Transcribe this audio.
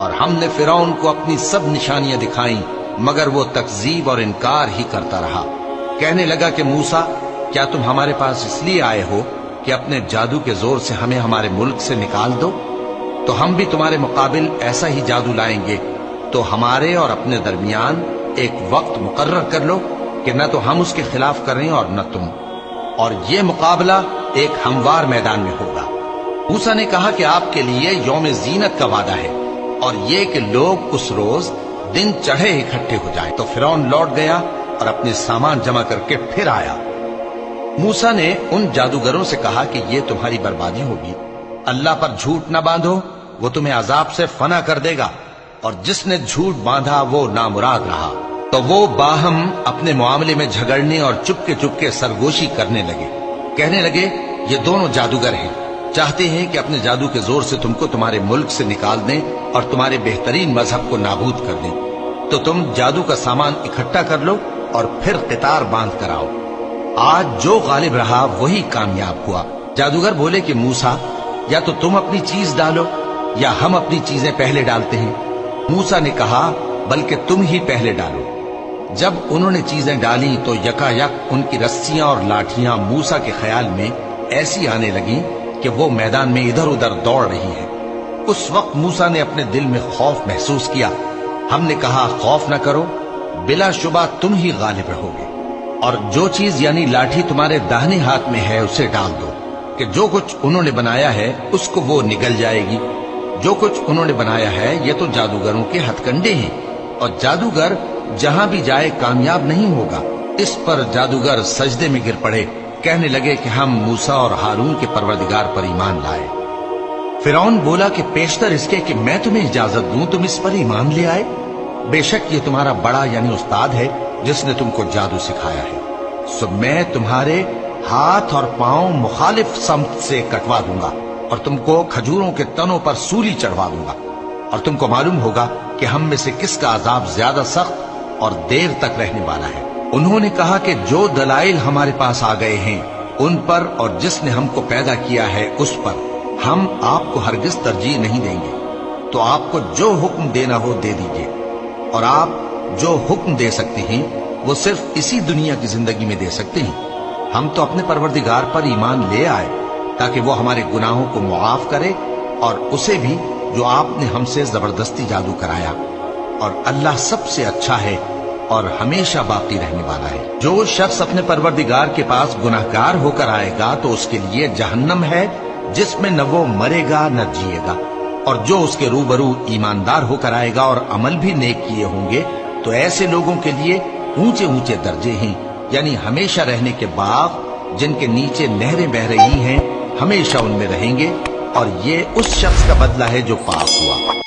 اور ہم نے فرعون کو اپنی سب نشانیاں دکھائیں مگر وہ تکذیب اور انکار ہی کرتا رہا۔ کہنے لگا کہ موسیٰ، کیا تم ہمارے پاس اس لیے آئے ہو کہ اپنے جادو کے زور سے ہمیں ہمارے ملک سے نکال دو؟ تو ہم بھی تمہارے مقابل ایسا ہی جادو لائیں گے، تو ہمارے اور اپنے درمیان ایک وقت مقرر کر لو کہ نہ تو ہم اس کے خلاف کریں اور نہ تم، اور یہ مقابلہ ایک ہموار میدان میں ہوگا۔ موسیٰ نے کہا کہ آپ کے لیے یوم زینت کا وعدہ ہے، اور یہ کہ لوگ اس روز دن چڑھے اکٹھے ہو جائیں۔ تو فرعون لوٹ گیا اور اپنے سامان جمع کر کے پھر آیا۔ موسیٰ نے ان جادوگروں سے کہا کہ یہ تمہاری بربادی ہوگی، اللہ پر جھوٹ نہ باندھو، وہ تمہیں عذاب سے فنا کر دے گا، اور جس نے جھوٹ باندھا وہ نامراد رہا۔ تو وہ باہم اپنے معاملے میں جھگڑنے اور چپکے سرگوشی کرنے لگے۔ کہنے لگے، یہ دونوں جادوگر ہیں، چاہتے ہیں کہ اپنے جادو کے زور سے تم کو تمہارے ملک سے نکال دیں اور تمہارے بہترین مذہب کو نابود کر دیں۔ تو تم جادو کا سامان اکٹھا کر لو اور پھر قطار باندھ کر آؤ۔ آج جو غالب رہا وہی کامیاب ہوا۔ جادوگر بولے کہ موسیٰ، یا تو تم اپنی چیز ڈالو یا ہم اپنی چیزیں پہلے ڈالتے ہیں۔ موسیٰ نے کہا، بلکہ تم ہی پہلے ڈالو۔ جب انہوں نے چیزیں ڈالی تو یکا یک ان کی رسیاں اور لاٹھیاں موسیٰ کے خیال میں ایسی آنے لگیں کہ وہ میدان میں ادھر ادھر دوڑ رہی ہیں۔ اس وقت موسیٰ نے اپنے دل میں خوف محسوس کیا۔ ہم نے کہا، خوف نہ کرو، بلا شبہ تم ہی غالب رہو گے، اور جو چیز یعنی لاٹھی تمہارے داہنے ہاتھ میں ہے اسے ڈال دو، کہ جو کچھ انہوں نے بنایا ہے اس کو وہ نگل جائے گی۔ جو کچھ انہوں نے بنایا ہے یہ تو جادوگروں کے ہتھ کنڈے ہیں، اور جادوگر جہاں بھی جائے کامیاب نہیں ہوگا۔ اس پر جادوگر سجدے میں گر پڑے، کہنے لگے کہ ہم موسیٰ اور ہارون کے پروردگار پر ایمان لائے۔ فرعون بولا کہ پیشتر اس کے کہ میں تمہیں اجازت دوں تم اس پر ایمان لے آئے؟ بے شک یہ تمہارا بڑا یعنی استاد ہے جس نے تم کو جادو سکھایا ہے، سو میں تمہارے ہاتھ اور پاؤں مخالف سمت سے کٹوا دوں گا، اور تم کو کھجوروں کے تنوں پر سولی چڑھوا دوں گا، اور تم کو معلوم ہوگا کہ ہم میں سے کس کا عذاب زیادہ سخت اور دیر تک رہنے والا ہے۔ انہوں نے کہا کہ جو دلائل ہمارے پاس آ گئے ہیں ان پر اور جس نے ہم کو پیدا کیا ہے اس پر ہم آپ کو ہرگز ترجیح نہیں دیں گے، تو آپ کو جو حکم دینا ہو دے دیجیے، اور آپ جو حکم دے سکتے ہیں وہ صرف اسی دنیا کی زندگی میں دے سکتے ہیں۔ ہم تو اپنے پروردگار پر ایمان لے آئے تاکہ وہ ہمارے گناہوں کو معاف کرے، اور اسے بھی جو آپ نے ہم سے زبردستی جادو کرایا، اور اللہ سب سے اچھا ہے اور ہمیشہ باقی رہنے والا ہے۔ جو شخص اپنے پروردگار کے پاس گناہگار ہو کر آئے گا تو اس کے لیے جہنم ہے جس میں نہ وہ مرے گا نہ جیے گا، اور جو اس کے روبرو ایماندار ہو کر آئے گا اور عمل بھی نیک کیے ہوں گے تو ایسے لوگوں کے لیے اونچے اونچے درجے ہیں، یعنی ہمیشہ رہنے کے باغ جن کے نیچے نہریں بہ رہی ہیں، ہمیشہ ان میں رہیں گے، اور یہ اس شخص کا بدلہ ہے جو پاک ہوا۔